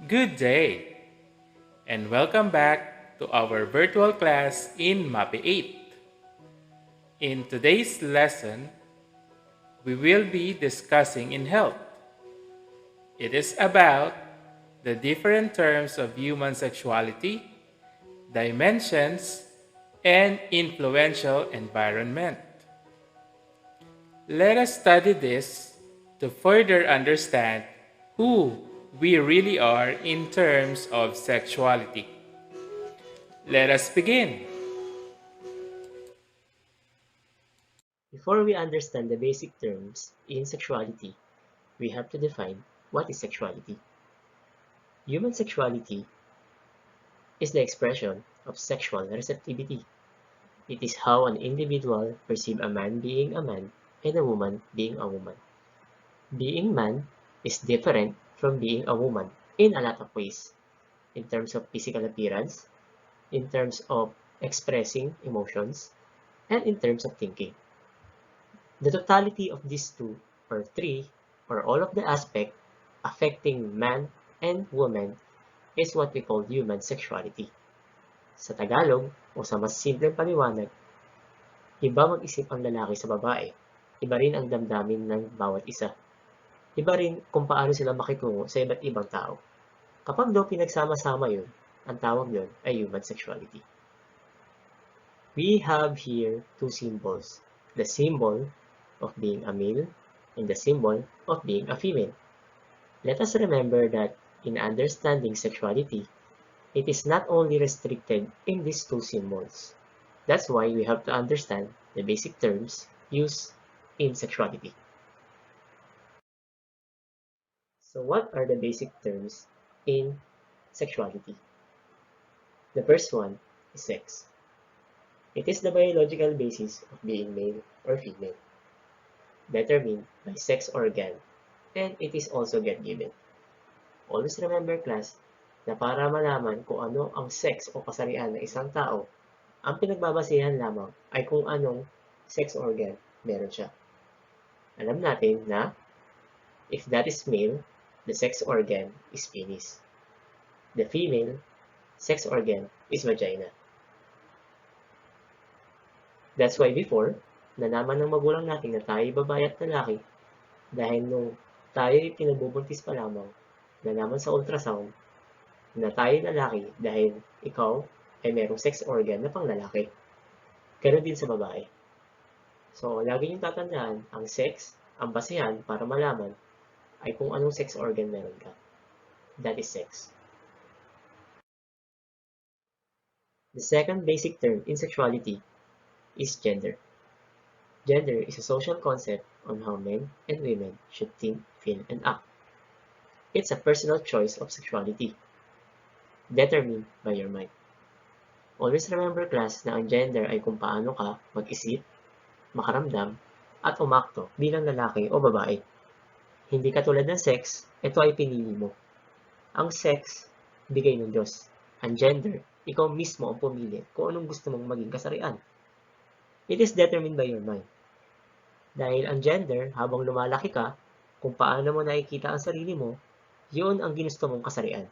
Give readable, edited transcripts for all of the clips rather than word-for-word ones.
Good day, and welcome back to our virtual class in MAPE 8. In today's lesson, we will be discussing in health. It is about the different terms of human sexuality, dimensions, and influential environment. Let us study this to further understand who we really are in terms of sexuality. Let us begin. Before we understand the basic terms in sexuality, we have to define what is sexuality. Human sexuality is the expression of sexual receptivity. It is how an individual perceives a man being a man and a woman being a woman. Being man is different from being a woman in a lot of ways, in terms of physical appearance, in terms of expressing emotions, and in terms of thinking. The totality of these two, or three, or all of the aspects affecting man and woman is what we call human sexuality. Sa Tagalog, o sa mas simpleng paliwanag, iba mag-isip ang lalaki sa babae. Iba rin ang damdamin ng bawat isa. Iba rin kung paano sila makitungo sa iba't ibang tao. Kapag daw pinagsama-sama yun, ang tawag yun ay human sexuality. We have here two symbols. The symbol of being a male and the symbol of being a female. Let us remember that in understanding sexuality, it is not only restricted in these two symbols. That's why we have to understand the basic terms used in sexuality. So what are the basic terms in sexuality? The first one is sex. It is the biological basis of being male or female, determined by sex organ, and it is also God-given. Always remember, class, na para malaman kung ano ang sex o kasarian ng isang tao, ang pinagbabasihan lamang ay kung anong sex organ meron siya. Alam natin na if that is male, the sex organ is penis. The female sex organ is vagina. That's why before, nalaman ng magulang natin na tayo babae at lalaki dahil nung tayo pinabubuntis pa lamang, nalaman sa ultrasound na tayo lalaki dahil ikaw ay merong sex organ na pang lalaki. Ganon din sa babae. So, lagi niyong tatandaan, ang sex, ang basehan para malaman ay kung anong sex organ meron ka. That is sex. The second basic term in sexuality is gender. Gender is a social concept on how men and women should think, feel, and act. It's a personal choice of sexuality, determined by your mind. Always remember, class, na ang gender ay kung paano ka mag-isip, makaramdam, at umakto bilang lalaki o babae. Hindi katulad ng sex, ito ay pinili mo. Ang sex, bigay ng Diyos. Ang gender, ikaw mismo ang pumili kung anong gusto mong maging kasarian. It is determined by your mind. Dahil ang gender, habang lumalaki ka, kung paano mo nakikita ang sarili mo, yun ang ginusto mong kasarian.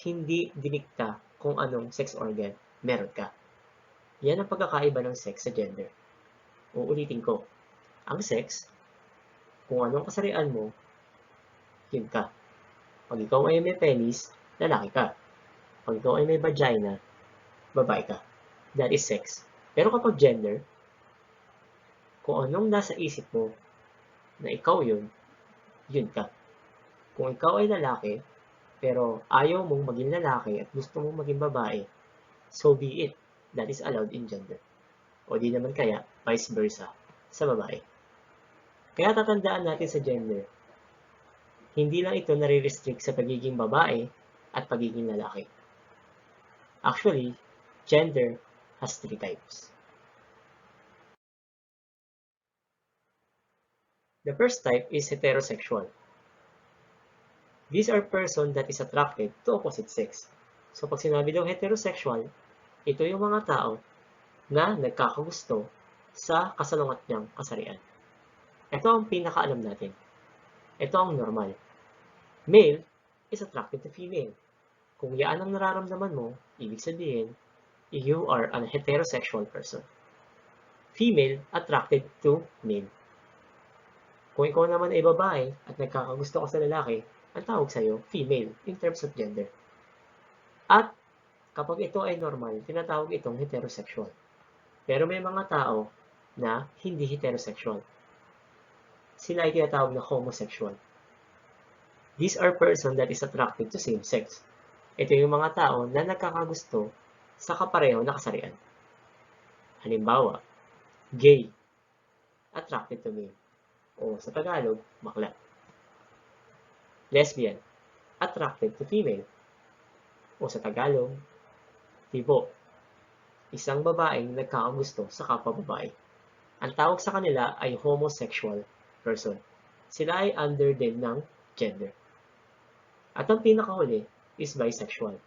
Hindi dinikta kung anong sex organ meron ka. Yan ang pagkakaiba ng sex sa gender. Uulitin ko, ang sex, kung anong kasarian mo, yun ka. Pag ikaw ay may penis, lalaki ka. Pag ikaw ay may vagina, babae ka. That is sex. Pero kapag gender, kung anong nasa isip mo na ikaw yun, yun ka. Kung ikaw ay lalaki, pero ayaw mong maging lalaki at gusto mong maging babae, so be it. That is allowed in gender. O di naman kaya, vice versa, sa babae. Kaya tatandaan natin sa gender, hindi lang ito nare-restrict sa pagiging babae at pagiging lalaki. Actually, gender has three types. The first type is heterosexual. These are person that is attracted to opposite sex. So pag sinabi daw heterosexual, ito yung mga tao na nagkakagusto sa kasalungat niyang kasarian. Ito ang pinakaalam natin. Ito ang normal. Male is attracted to female. Kung yan ang nararamdaman mo, ibig sabihin, you are a heterosexual person. Female attracted to male. Kung ikaw naman ay babae at nagkakagusto ka sa lalaki, ang tawag sa'yo, female, in terms of gender. At kapag ito ay normal, tinatawag itong heterosexual. Pero may mga tao na hindi heterosexual. Sila ay tinatawag na homosexual. These are person that is attracted to same sex. Ito yung mga tao na nagkakagusto sa kapareho na kasarian. Halimbawa, gay, attracted to male. O sa Tagalog, bakla. Lesbian, attracted to female. O sa Tagalog, tibo. Isang babaeng nagkakagusto sa kapwa babae. Ang tawag sa kanila ay homosexual person. Sila ay under din ng gender. At ang pinakahuli is bisexual.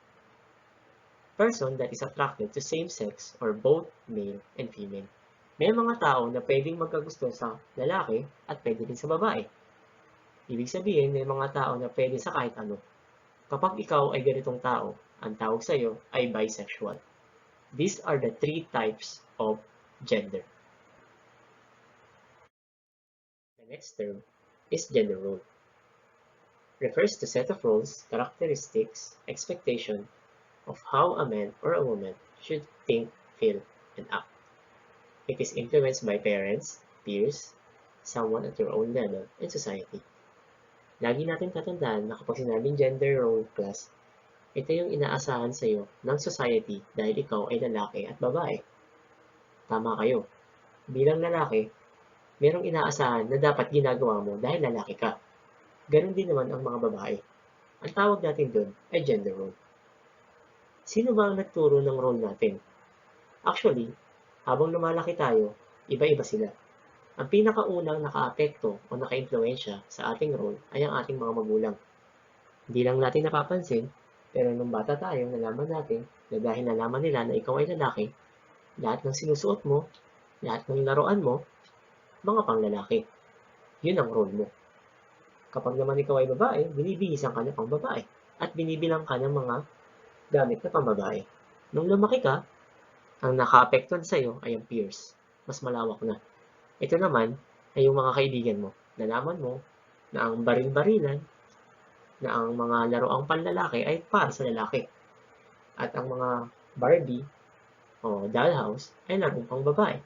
Person that is attracted to same sex or both male and female. May mga tao na pwedeng magkagusto sa lalaki at pwede din sa babae. Ibig sabihin, may mga tao na pwede sa kahit ano. Kapag ikaw ay ganitong tao, ang tawag sa iyo ay bisexual. These are the three types of gender. The next term is gender role. Refers to set of roles, characteristics, expectation of how a man or a woman should think, feel, and act. It is influenced by parents, peers, someone at your own level, and society. Lagi natin tatandaan na kapag sinabing gender role class, ito yung inaasahan sa iyo ng society dahil ikaw ay lalaki at babae. Tama kayo. Bilang lalaki, merong inaasahan na dapat ginagawa mo dahil lalaki ka. Ganon din naman ang mga babae. Ang tawag natin doon ay gender role. Sino ba ang nagturo ng role natin? Actually, habang lumalaki tayo, iba-iba sila. Ang pinakaunang nakaapekto o naka-impluensya sa ating role ay ang ating mga magulang. Hindi lang natin napapansin, pero nung bata tayo, nalaman natin na dahil nalaman nila na ikaw ay lalaki, lahat ng sinusuot mo, lahat ng laruan mo, mga panglalaki. Yun ang role mo. Kapag naman ikaw ay babae, binibihisan ka na pang babae at binibilang ka ng mga gamit na pambabae. Nung lumaki ka, ang nakaapektuhan sa iyo ay ang peers. Mas malawak na. Ito naman ay yung mga kaibigan mo. Nalaman mo na ang baril-barilan, na ang mga laruang panlalaki ay para sa lalaki. At ang mga Barbie o dollhouse ay larong pang babae.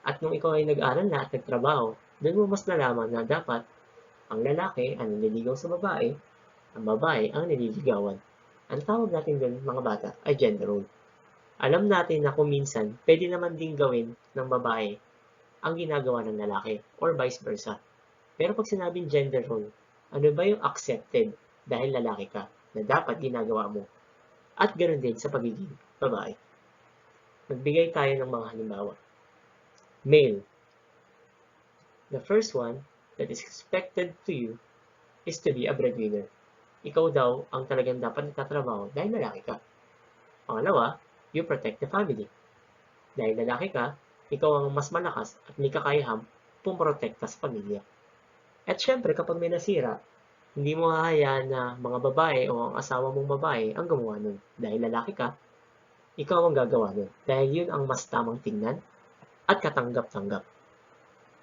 At nung ikaw ay nag-aral na at nagtrabaho, doon mo mas nalaman na dapat ang lalaki ang nililigaw sa babae, ang babae ang nililigawan. Ang tawag natin doon, mga bata, ay gender role. Alam natin na kung minsan, pwede naman din gawin ng babae ang ginagawa ng lalaki or vice versa. Pero pag sinabing gender role, ano ba yung accepted dahil lalaki ka na dapat ginagawa mo? At ganoon din sa pagiging babae. Magbigay tayo ng mga halimbawa. Male. The first one that is expected to you is to be a breadwinner. Ikaw daw ang talagang dapat nagtatrabaho dahil lalaki ka. Pangalawa, you protect the family. Dahil lalaki ka, ikaw ang mas malakas at may kakayahang pumoprotekta sa pamilya. At syempre, kapag may nasira, hindi mo hahayaan na mga babae o ang asawa mong babae ang gumawa nun. Dahil lalaki ka, ikaw ang gagawa nun. Dahil yun ang mas tamang tingnan at katanggap-tanggap.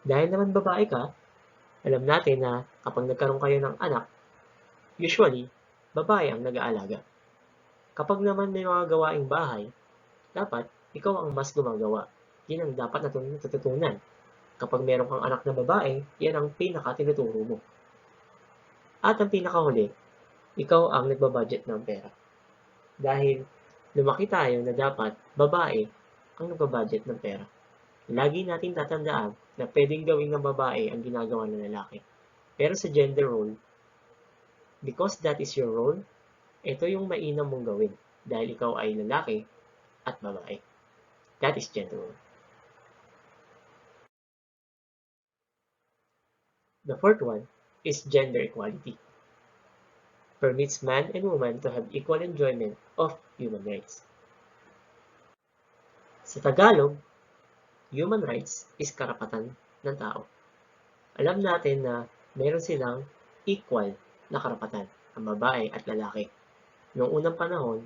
Dahil naman babae ka, alam natin na kapag nagkaroon kayo ng anak, usually, babae ang nag-aalaga. Kapag naman may mga gawaing bahay, dapat ikaw ang mas gumagawa. Yan ang dapat natututunan. Kapag meron kang anak na babae, yan ang pinaka-tinuturo mo. At ang pinakahuli, ikaw ang nagbabudget ng pera. Dahil lumaki tayo na dapat babae ang nagbabudget ng pera. Lagi natin tatandaan na pwedeng gawin ng babae ang ginagawa ng lalaki. Pero sa gender role, because that is your role, ito yung mainam mong gawin dahil ikaw ay lalaki at babae. That is gender role. The fourth one is gender equality. Permits man and woman to have equal enjoyment of human rights. Sa Tagalog, human rights is karapatan ng tao. Alam natin na meron silang equal na karapatan. ang babae at lalaki. Noong unang panahon,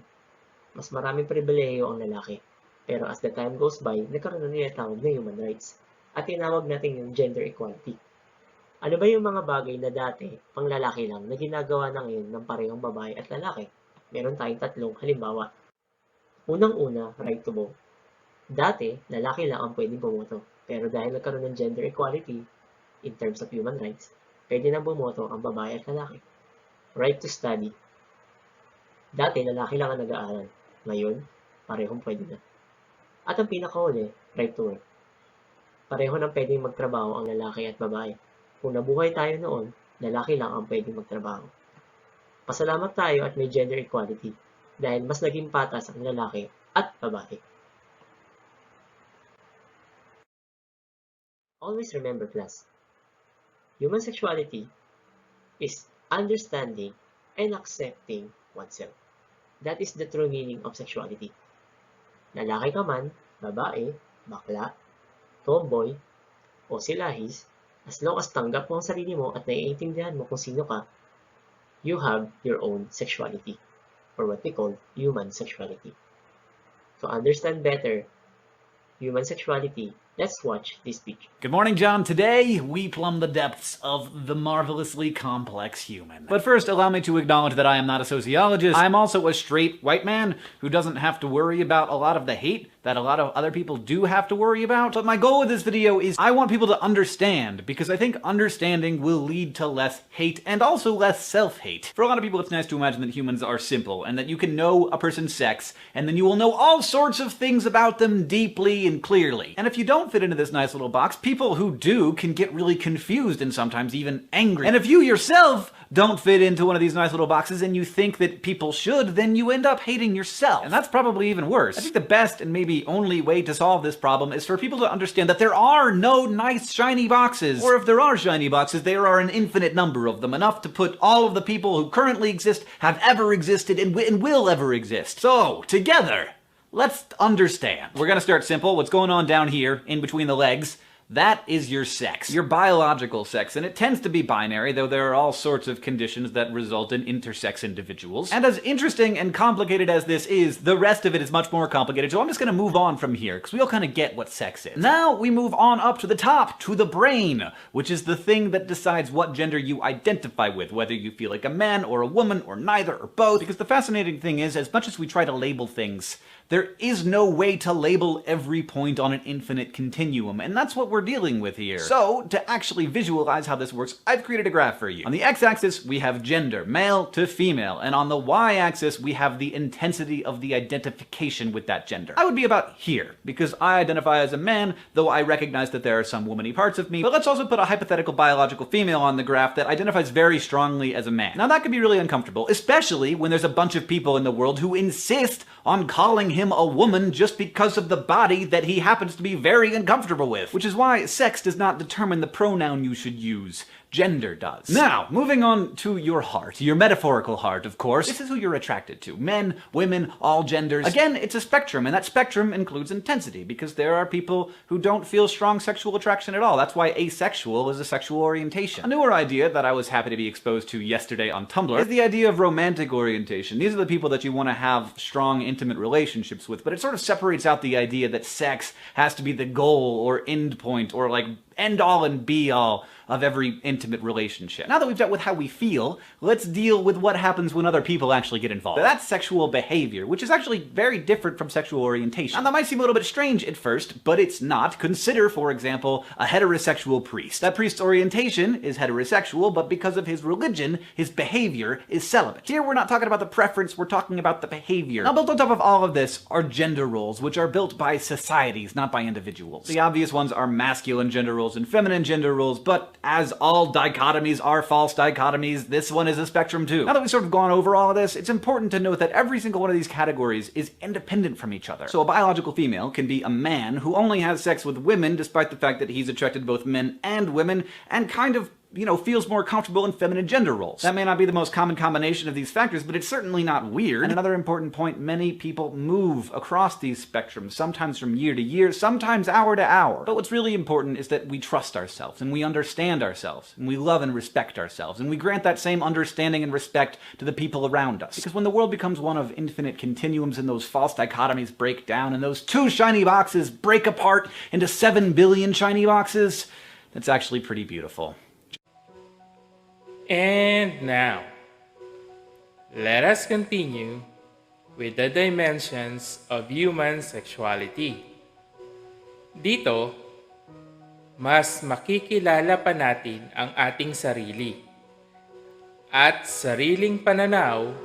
mas maraming pribilehiyo ang lalaki. Pero as the time goes by, nagkaroon na tinatawag na human rights. At tinawag natin yung gender equality. Ano ba yung mga bagay na dati pang lalaki lang na ginagawa na ngayon ng parehong babae at lalaki? Meron tayong tatlong halimbawa. Unang-una, right to vote. Dati, lalaki lang ang pwedeng bumoto. Pero dahil nagkaroon ng gender equality, in terms of human rights, pwede nang bumoto ang babae at lalaki. Right to study. Dati, lalaki lang ang nag-aaral. Ngayon, parehong pwede na. At ang pinakahuli, right to work. Pareho nang pwedeng magtrabaho ang lalaki at babae. Kung nabuhay tayo noon, lalaki lang ang pwedeng magtrabaho. Pasalamat tayo at may gender equality dahil mas naging patas ang lalaki at babae. Always remember, class, human sexuality is understanding and accepting oneself. That is the true meaning of sexuality. Lalaki ka man, babae, bakla, tomboy, o silahis, as long as tanggap mo ang sarili mo at naiintindihan mo kung sino ka, you have your own sexuality, or what we call human sexuality. To understand better human sexuality, let's watch this picture. Good morning, John. Today, we plumb the depths of the marvelously complex human. But first, allow me to acknowledge that I am not a sociologist. I am also a straight white man who doesn't have to worry about a lot of the hate that a lot of other people do have to worry about. But my goal with this video is I want people to understand, because I think understanding will lead to less hate and also less self-hate. For a lot of people, it's nice to imagine that humans are simple and that you can know a person's sex and then you will know all sorts of things about them deeply and clearly. And if you don't fit into this nice little box, people who do can get really confused and sometimes even angry. And if you yourself don't fit into one of these nice little boxes and you think that people should, then you end up hating yourself. And that's probably even worse. I think the best and maybe only way to solve this problem is for people to understand that there are no nice shiny boxes. Or if there are shiny boxes, there are an infinite number of them, enough to put all of the people who currently exist, have ever existed, and will ever exist. So, together, let's understand. We're gonna start simple. What's going on down here, in between the legs? That is your sex, your biological sex, and it tends to be binary, though there are all sorts of conditions that result in intersex individuals. And as interesting and complicated as this is, the rest of it is much more complicated, so I'm just gonna move on from here, because we all kind of get what sex is. Now we move on up to the top, to the brain, which is the thing that decides what gender you identify with, whether you feel like a man or a woman or neither or both, because the fascinating thing is, as much as we try to label things, there is no way to label every point on an infinite continuum, and that's what we're dealing with here. So, to actually visualize how this works, I've created a graph for you. On the x-axis, we have gender, male to female, and on the y-axis, we have the intensity of the identification with that gender. I would be about here, because I identify as a man, though I recognize that there are some womany parts of me, but let's also put a hypothetical biological female on the graph that identifies very strongly as a man. Now that can be really uncomfortable, especially when there's a bunch of people in the world who insist on calling him a woman just because of the body that he happens to be very uncomfortable with. Which is why sex does not determine the pronoun you should use. Gender does. Now, moving on to your heart. Your metaphorical heart, of course. This is who you're attracted to. Men, women, all genders. Again, it's a spectrum, and that spectrum includes intensity, because there are people who don't feel strong sexual attraction at all. That's why asexual is a sexual orientation. A newer idea that I was happy to be exposed to yesterday on Tumblr is the idea of romantic orientation. These are the people that you want to have strong, intimate relationships with, but it sort of separates out the idea that sex has to be the goal or end point or like end all and be all of every intimate relationship. Now that we've dealt with how we feel, let's deal with what happens when other people actually get involved. That's sexual behavior, which is actually very different from sexual orientation. Now that might seem a little bit strange at first, but it's not. Consider, for example, a heterosexual priest. That priest's orientation is heterosexual, but because of his religion, his behavior is celibate. Here we're not talking about the preference, we're talking about the behavior. Now built on top of all of this are gender roles, which are built by societies, not by individuals. The obvious ones are masculine gender roles and feminine gender roles, but as all dichotomies are false dichotomies, this one is a spectrum too. Now that we've sort of gone over all of this, it's important to note that every single one of these categories is independent from each other. So a biological female can be a man who only has sex with women despite the fact that he's attracted to both men and women and kind of feels more comfortable in feminine gender roles. That may not be the most common combination of these factors, but it's certainly not weird. And another important point, many people move across these spectrums, sometimes from year to year, sometimes hour to hour. But what's really important is that we trust ourselves, and we understand ourselves, and we love and respect ourselves, and we grant that same understanding and respect to the people around us. Because when the world becomes one of infinite continuums and those false dichotomies break down, and those 2 shiny boxes break apart into 7 billion shiny boxes, that's actually pretty beautiful. And now, let us continue with the dimensions of human sexuality. Dito, mas makikilala pa natin ang ating sarili at sariling pananaw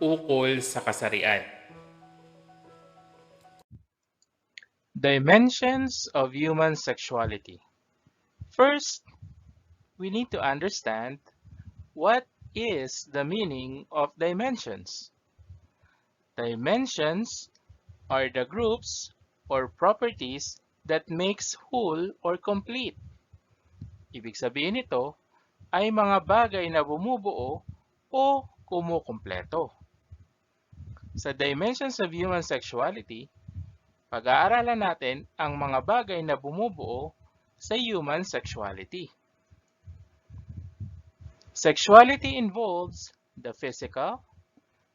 ukol sa kasarian. Dimensions of human sexuality. First, we need to understand what is the meaning of dimensions. Dimensions are the groups or properties that makes whole or complete. Ibig sabihin nito ay mga bagay na bumubuo o kumukumpleto. Sa dimensions of human sexuality, pag-aaralan natin ang mga bagay na bumubuo sa human sexuality. Sexuality involves the physical,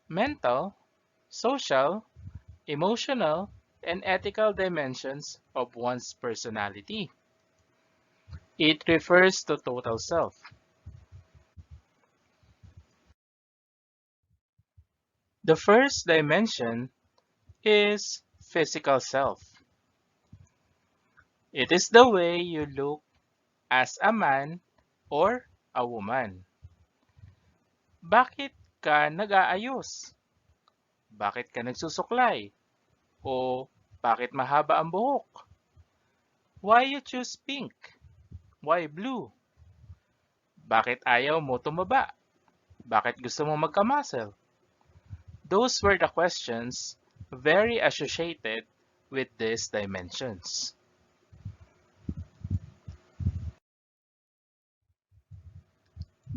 mental, social, emotional, and ethical dimensions of one's personality. It refers to total self. The first dimension is physical self. It is the way you look as a man or a woman. Bakit ka nag-aayos? Bakit ka nagsusuklay? O bakit mahaba ang buhok? Why you choose pink? Why blue? Bakit ayaw mo tumaba? Bakit gusto mo magka-muscle? Those were the questions very associated with these dimensions.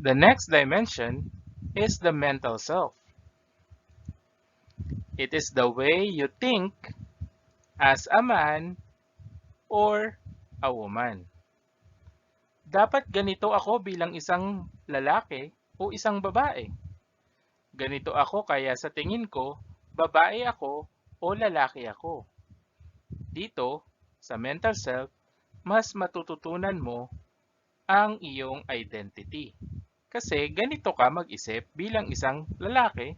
The next dimension is the mental self. It is the way you think as a man or a woman. Dapat ganito ako bilang isang lalaki o isang babae. Ganito ako kaya sa tingin ko, babae ako o lalaki ako. Dito, sa mental self, mas matututunan mo ang iyong identity. Kasi ganito ka mag-isip bilang isang lalaki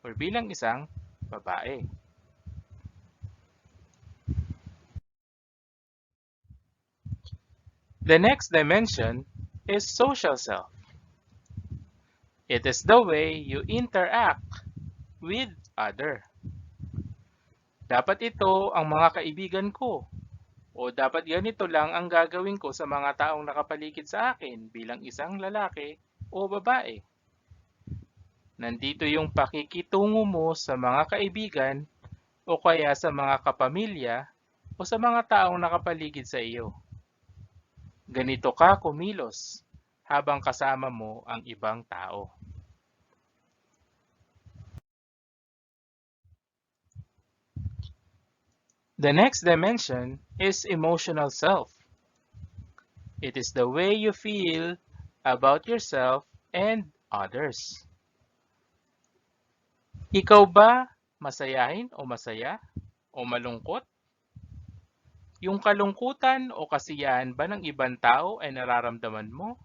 or bilang isang babae. The next dimension is social self. It is the way you interact with other. Dapat ito ang mga kaibigan ko o dapat ganito lang ang gagawin ko sa mga taong nakapaligid sa akin bilang isang lalaki o babae. Nandito yung pakikitungo mo sa mga kaibigan o kaya sa mga kapamilya o sa mga taong nakapaligid sa iyo. Ganito ka kumilos habang kasama mo ang ibang tao. The next dimension is emotional self. It is the way you feel about yourself and others. Ikaw ba masayahin o masaya o malungkot? Yung kalungkutan o kasiyahan ba ng ibang tao ay nararamdaman mo?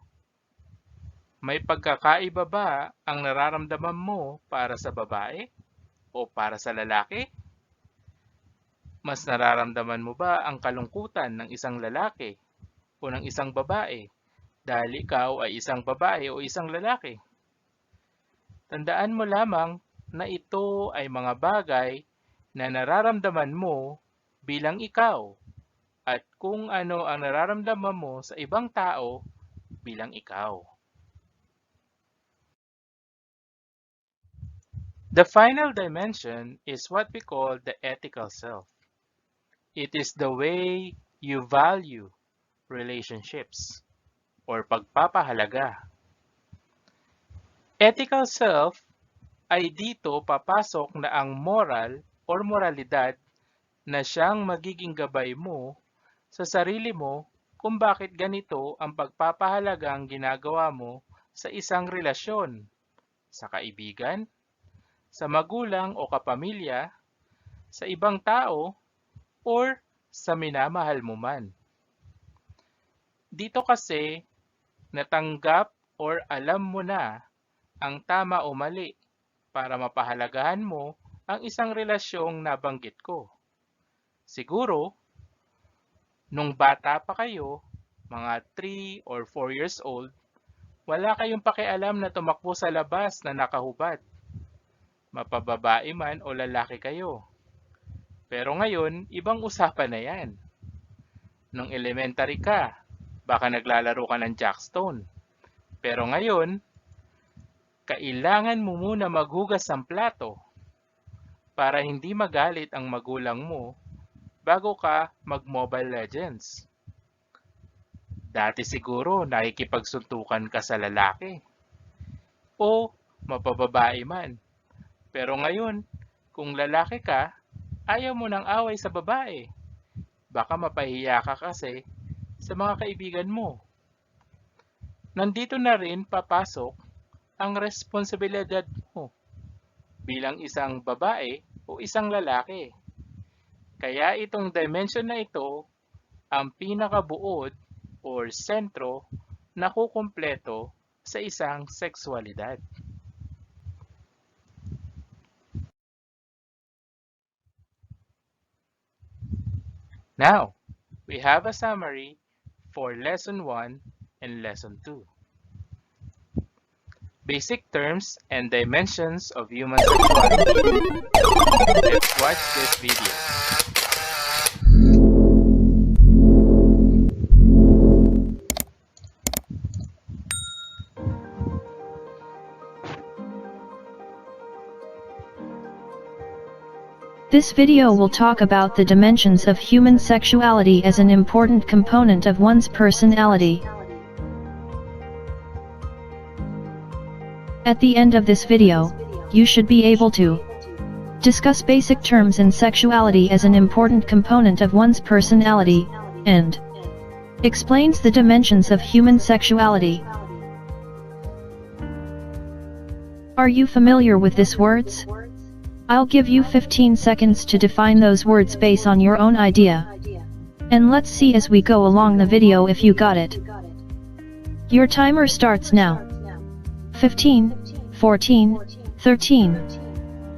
May pagkakaiba ba ang nararamdaman mo para sa babae o para sa lalaki? Mas nararamdaman mo ba ang kalungkutan ng isang lalaki o ng isang babae dahil ikaw ay isang babae o isang lalaki? Tandaan mo lamang na ito ay mga bagay na nararamdaman mo bilang ikaw at kung ano ang nararamdaman mo sa ibang tao bilang ikaw. The final dimension is what we call the ethical self. It is the way you value relationships. or pagpapahalaga. Ethical self ay dito papasok na ang moral or moralidad na siyang magiging gabay mo sa sarili mo kung bakit ganito ang pagpapahalagang ginagawa mo sa isang relasyon, sa kaibigan, sa magulang o kapamilya, sa ibang tao, or sa minamahal mo man. Dito kasi, natanggap or alam mo na ang tama o mali para mapahalagahan mo ang isang relasyong nabanggit ko. Siguro, nung bata pa kayo, mga 3 or 4 years old, wala kayong pakialam na tumakbo sa labas na nakahubad. Mapababae man o lalaki kayo. Pero ngayon, ibang usapan na yan. Nung elementary ka, baka naglalaro ka ng jackstone. Pero ngayon, kailangan mo muna maghugas ng plato para hindi magalit ang magulang mo bago ka mag-Mobile Legends. Dati siguro nakikipagsuntukan ka sa lalaki o mapababae man. Pero ngayon, kung lalaki ka, ayaw mo ng away sa babae. Baka mapahiya ka kasi sa mga kaibigan mo. Nandito na rin papasok ang responsibilidad mo bilang isang babae o isang lalaki. Kaya itong dimension na ito ang pinakabuod or sentro na kukumpleto sa isang sexualidad. Now, we have a summary for Lesson 1 and Lesson 2. Basic terms and dimensions of human sexuality. Let's watch this video. This video will talk about the dimensions of human sexuality as an important component of one's personality. At the end of this video, you should be able to discuss basic terms in sexuality as an important component of one's personality, and explains the dimensions of human sexuality. Are you familiar with these words? I'll give you 15 seconds to define those words based on your own idea. And let's see as we go along the video if you got it. Your timer starts now. 15, 14, 13,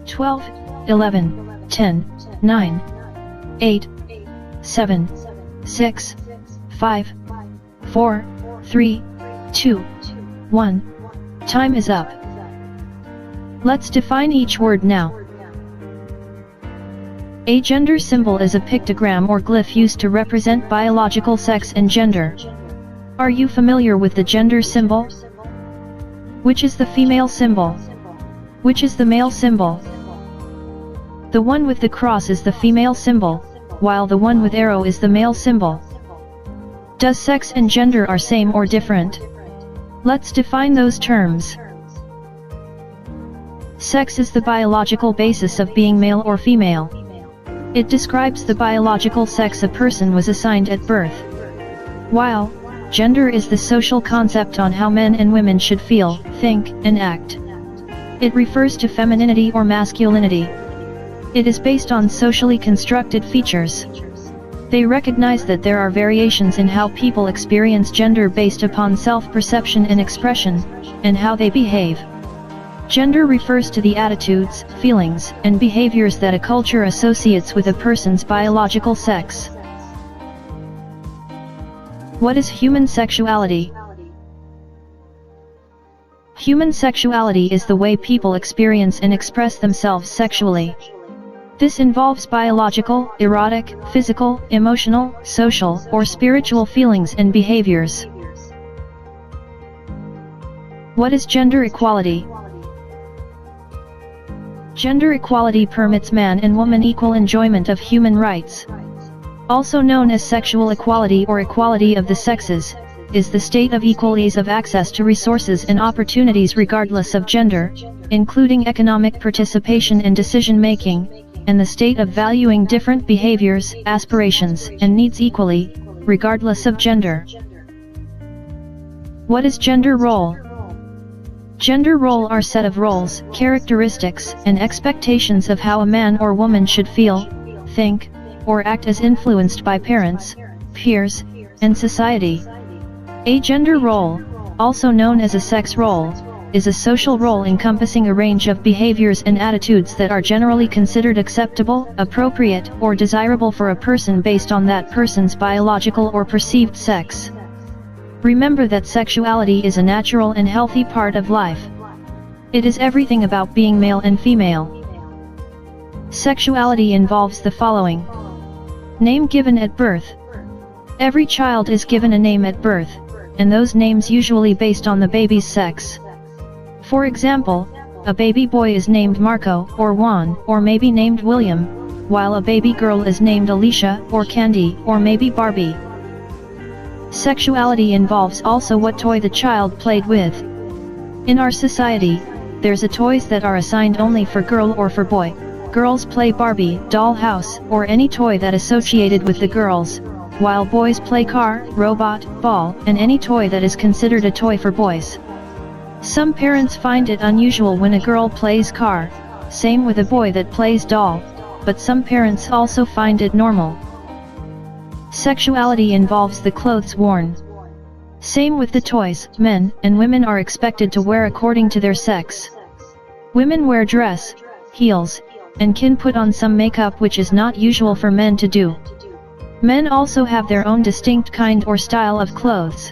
12, 11, 10, 9, 8, 7, 6, 5, 4, 3, 2, 1. Time is up. Let's define each word now. A gender symbol is a pictogram or glyph used to represent biological sex and gender. Are you familiar with the gender symbol? Which is the female symbol? Which is the male symbol? The one with the cross is the female symbol, while the one with arrow is the male symbol. Does sex and gender are same or different? Let's define those terms. Sex is the biological basis of being male or female. It describes the biological sex a person was assigned at birth. While gender is the social concept on how men and women should feel, think, and act. It refers to femininity or masculinity. It is based on socially constructed features. They recognize that there are variations in how people experience gender based upon self-perception and expression, and how they behave. Gender refers to the attitudes, feelings, and behaviors that a culture associates with a person's biological sex. What is human sexuality? Human sexuality is the way people experience and express themselves sexually. This involves biological, erotic, physical, emotional, social, or spiritual feelings and behaviors. What is gender equality? Gender equality permits man and woman equal enjoyment of human rights. Also known as sexual equality or equality of the sexes, is the state of equal ease of access to resources and opportunities regardless of gender, including economic participation and decision-making, and the state of valuing different behaviors, aspirations, and needs equally, regardless of gender. What is gender role? Gender role are set of roles, characteristics, and expectations of how a man or woman should feel, think, or act as influenced by parents, peers, and society. A gender role, also known as a sex role, is a social role encompassing a range of behaviors and attitudes that are generally considered acceptable, appropriate, or desirable for a person based on that person's biological or perceived sex. Remember that sexuality is a natural and healthy part of life. It is everything about being male and female. Sexuality involves the following. Name given at birth. Every child is given a name at birth, and those names usually based on the baby's sex. For example, a baby boy is named Marco or Juan or maybe named William, while a baby girl is named Alicia or Candy or maybe Barbie. Sexuality involves also what toy the child played with. In our society, there's a toys that are assigned only for girl or for boy. Girls play Barbie, dollhouse, or any toy that associated with the girls, while boys play car, robot, ball, and any toy that is considered a toy for boys. Some parents find it unusual when a girl plays car, same with a boy that plays doll, but some parents also find it normal. Sexuality involves the clothes worn. Same with the toys, men and women are expected to wear according to their sex. Women wear dress, heels, and can put on some makeup which is not usual for men to do. Men also have their own distinct kind or style of clothes.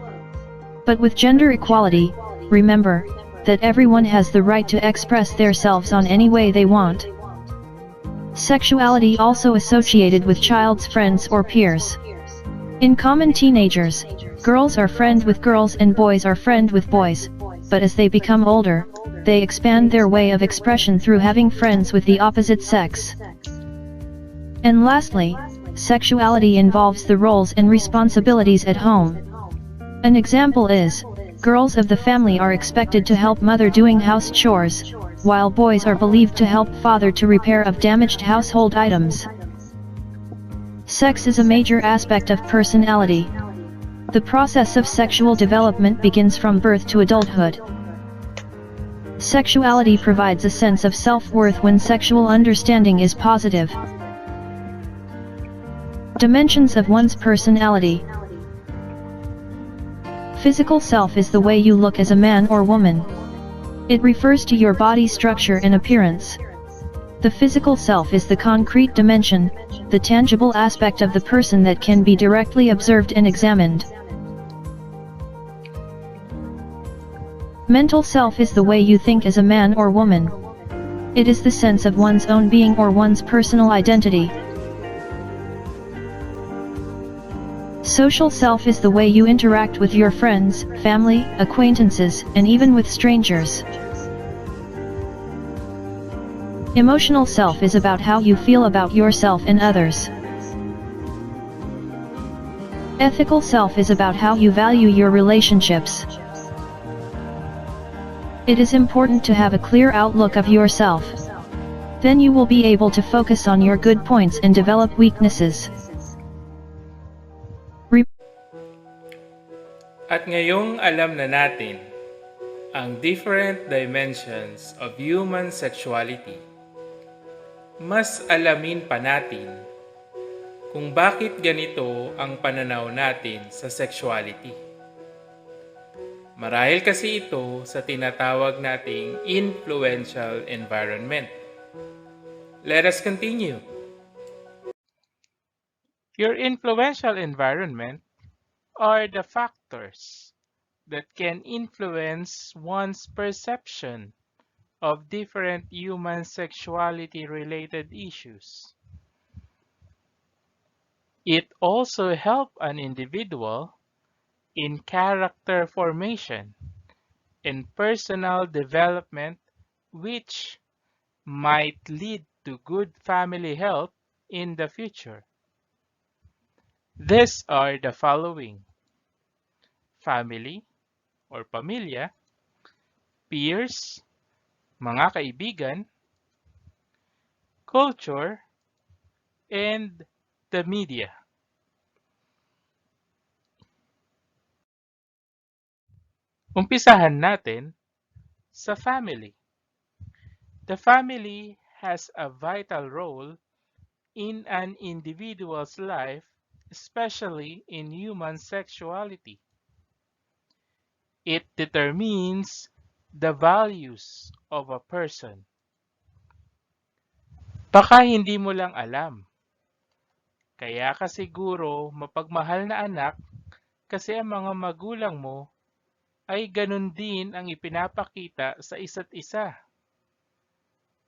But with gender equality, remember that everyone has the right to express themselves on any way they want. Sexuality also associated with child's friends or peers. In common teenagers, girls are friend with girls and boys are friend with boys, but as they become older, they expand their way of expression through having friends with the opposite sex. And lastly, sexuality involves the roles and responsibilities at home. An example is, girls of the family are expected to help mother doing house chores, while boys are believed to help father to repair of damaged household items. Sex is a major aspect of personality. The process of sexual development begins from birth to adulthood. Sexuality provides a sense of self-worth when sexual understanding is positive. Dimensions of one's personality. Physical self is the way you look as a man or woman. It refers to your body structure and appearance. The physical self is the concrete dimension, the tangible aspect of the person that can be directly observed and examined. Mental self is the way you think as a man or woman. It is the sense of one's own being or one's personal identity. Social self is the way you interact with your friends, family, acquaintances, and even with strangers. Emotional self is about how you feel about yourself and others. Ethical self is about how you value your relationships. It is important to have a clear outlook of yourself. Then you will be able to focus on your good points and develop weaknesses. At ngayong alam na natin ang different dimensions of human sexuality, mas alamin pa natin kung bakit ganito ang pananaw natin sa sexuality. Marahil kasi ito sa tinatawag nating influential environment. Let us continue. Your influential environment are the factors that can influence one's perception of different human sexuality-related issues. It also helps an individual in character formation and personal development, which might lead to good family health in the future. These are the following. family or pamilya, peers, mga kaibigan, culture, and the media. Umpisahan natin sa family. The family has a vital role in an individual's life, especially in human sexuality. It determines the values of a person. Baka hindi mo lang alam. Kaya ka siguro mapagmahal na anak kasi ang mga magulang mo ay ganun din ang ipinapakita sa isa't isa.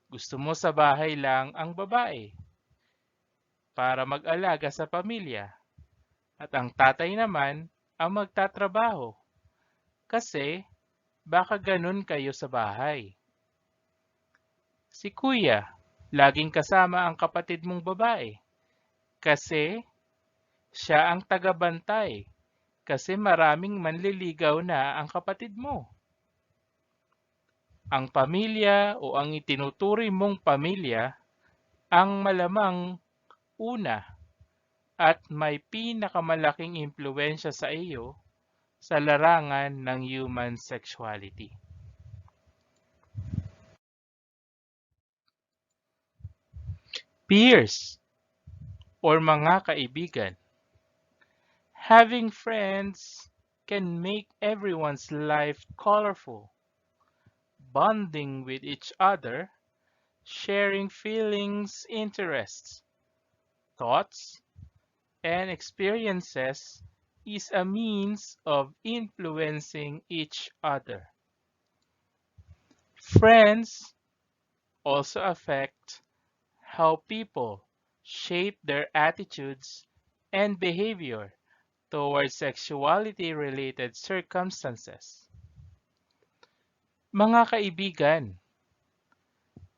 Gusto mo sa bahay lang ang babae para mag-alaga sa pamilya at ang tatay naman ang magtatrabaho kasi baka ganun kayo sa bahay. Si kuya, laging kasama ang kapatid mong babae kasi siya ang tagabantay kasi maraming manliligaw na ang kapatid mo. Ang pamilya o ang itinuturi mong pamilya ang malamang una at may pinakamalaking impluwensya sa iyo sa larangan ng human sexuality. Peers or mga kaibigan. Having friends can make everyone's life colorful. Bonding with each other, sharing feelings, interests, thoughts, and experiences is a means of influencing each other. Friends also affect how people shape their attitudes and behavior towards sexuality-related circumstances. Mga kaibigan,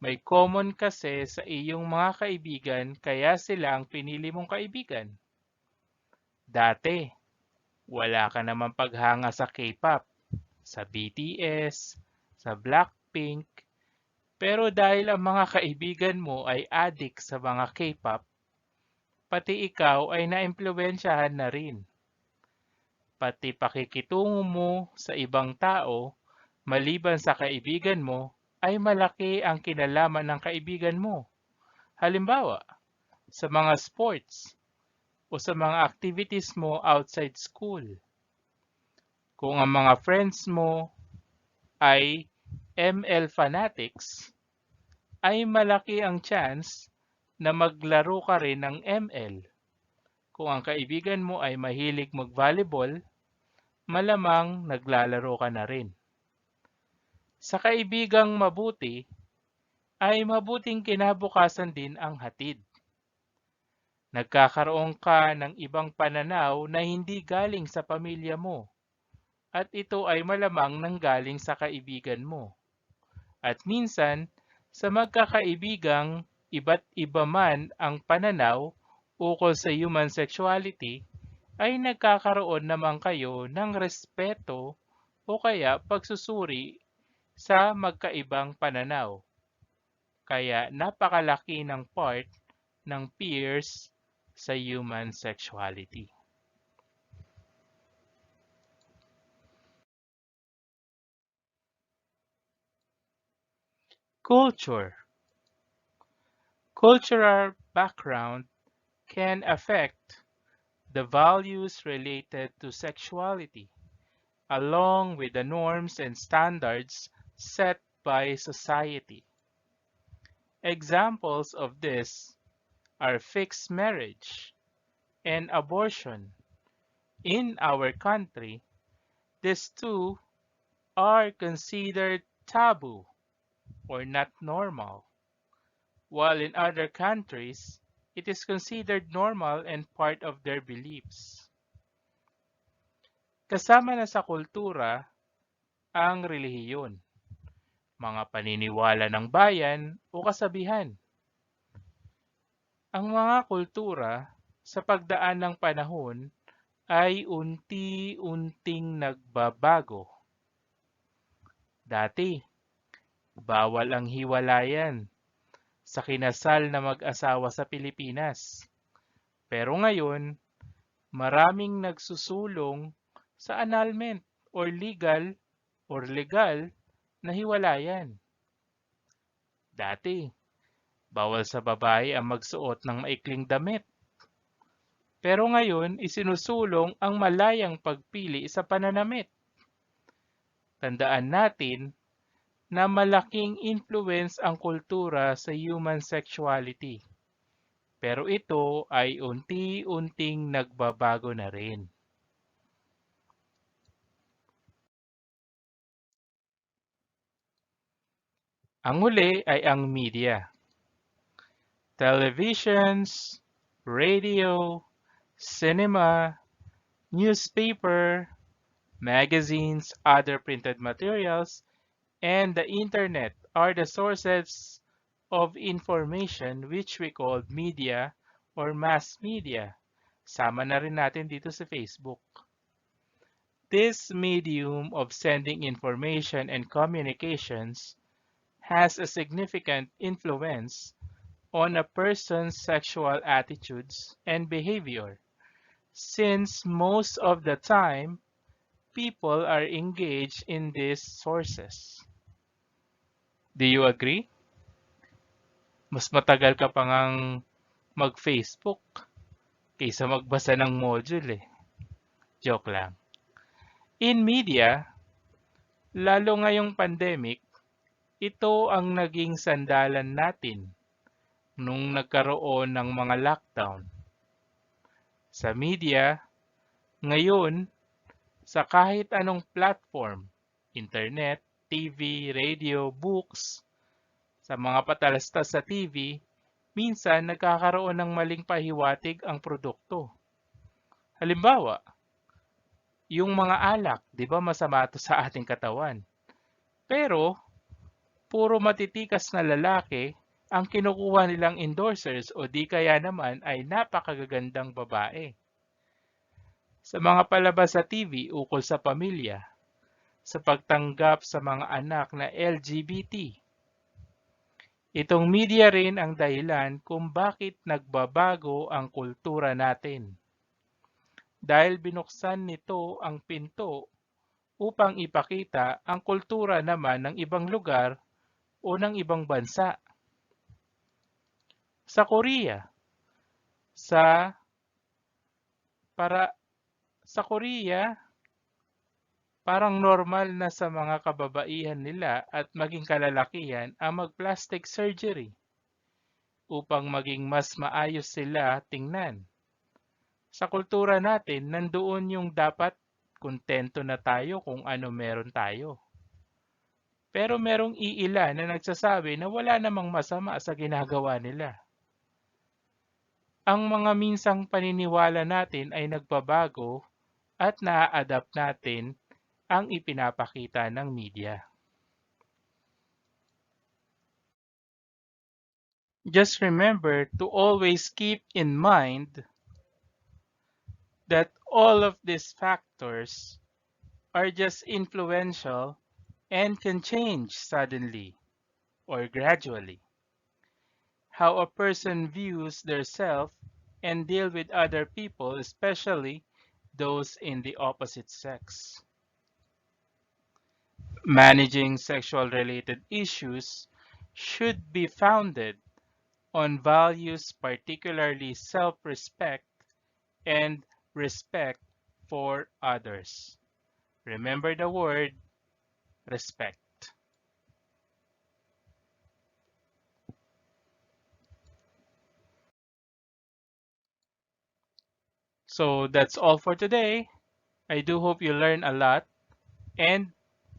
may common kasi sa iyong mga kaibigan kaya sila ang pinili mong kaibigan. Dati, wala ka naman paghanga sa K-pop, sa BTS, sa Blackpink, pero dahil ang mga kaibigan mo ay addict sa mga K-pop, pati ikaw ay naimpluwensyahan na rin. Pati pakikitungo mo sa ibang tao, maliban sa kaibigan mo, ay malaki ang kinalaman ng kaibigan mo. Halimbawa, sa mga sports o sa mga activities mo outside school. Kung ang mga friends mo ay ML fanatics, ay malaki ang chance na maglaro ka rin ng ML. Kung ang kaibigan mo ay mahilig mag-volleyball, malamang naglalaro ka na rin. Sa kaibigang mabuti, ay mabuting kinabukasan din ang hatid. Nagkakaroon ka ng ibang pananaw na hindi galing sa pamilya mo, at ito ay malamang nanggaling sa kaibigan mo. At minsan, sa magkakaibigang iba't iba man ang pananaw ukol sa human sexuality, ay nagkakaroon naman kayo ng respeto o kaya pagsusuri sa magkaibang pananaw. Kaya napakalaki ng part ng peers sa human sexuality. Culture. Cultural background can affect the values related to sexuality, along with the norms and standards set by society. Examples of this are fixed marriage and abortion. In our country, these two are considered taboo or not normal, while in other countries, it is considered normal and part of their beliefs. Kasama na sa kultura ang relihiyon, mga paniniwala ng bayan o kasabihan. Ang mga kultura sa pagdaan ng panahon ay unti-unting nagbabago. Dati, bawal ang hiwalayan sa kinasal na mag-asawa sa Pilipinas. Pero ngayon, maraming nagsusulong sa annulment or legal na hiwalayan. Dati, bawal sa babae ang magsuot ng maikling damit. Pero ngayon, isinusulong ang malayang pagpili sa pananamit. Tandaan natin na malaking influence ang kultura sa human sexuality. Pero ito ay unti-unting nagbabago na rin. Ang huli ay ang media. Televisions, radio, cinema, newspaper, magazines, other printed materials, and the internet are the sources of information which we call media or mass media. Sama na rin natin dito sa Facebook. This medium of sending information and communications has a significant influence on a person's sexual attitudes and behavior, since most of the time, people are engaged in these sources. Do you agree? Mas matagal ka pa ngang mag-Facebook kaysa magbasa ng module eh. Joke lang. In media, lalo ngayong pandemic, ito ang naging sandalan natin nung nagkaroon ng mga lockdown. Sa media, ngayon, sa kahit anong platform, internet, TV, radio, books, sa mga patalastas sa TV, minsan nagkakaroon ng maling pahiwatig ang produkto. Halimbawa, yung mga alak, di ba masama ito sa ating katawan? Pero, puro matitikas na lalaki ang kinukuha nilang endorsers o di kaya naman ay napakagagandang babae. Sa mga palabas sa TV ukol sa pamilya, sa pagtanggap sa mga anak na LGBT. Itong media rin ang dahilan kung bakit nagbabago ang kultura natin. Dahil binuksan nito ang pinto upang ipakita ang kultura naman ng ibang lugar o ng ibang bansa. Sa Korea, sa Korea, parang normal na sa mga kababaihan nila at maging kalalakihan ang mag-plastic surgery upang maging mas maayos sila tingnan. Sa kultura natin, nandoon yung dapat kontento na tayo kung ano meron tayo. Pero merong iilan na nagsasabi na wala namang masama sa ginagawa nila. Ang mga minsang paniniwala natin ay nagbabago at naa-adapt natin ang ipinapakita ng media. Just remember to always keep in mind that all of these factors are just influential and can change suddenly or gradually. How a person views their self and deal with other people, especially those in the opposite sex. Managing sexual-related issues should be founded on values, particularly self-respect and respect for others. Remember the word respect. So that's all for today. I do hope you learn a lot and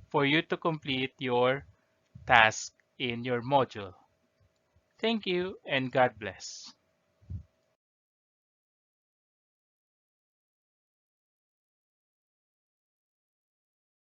for you to complete your task in your module. Thank you and God bless.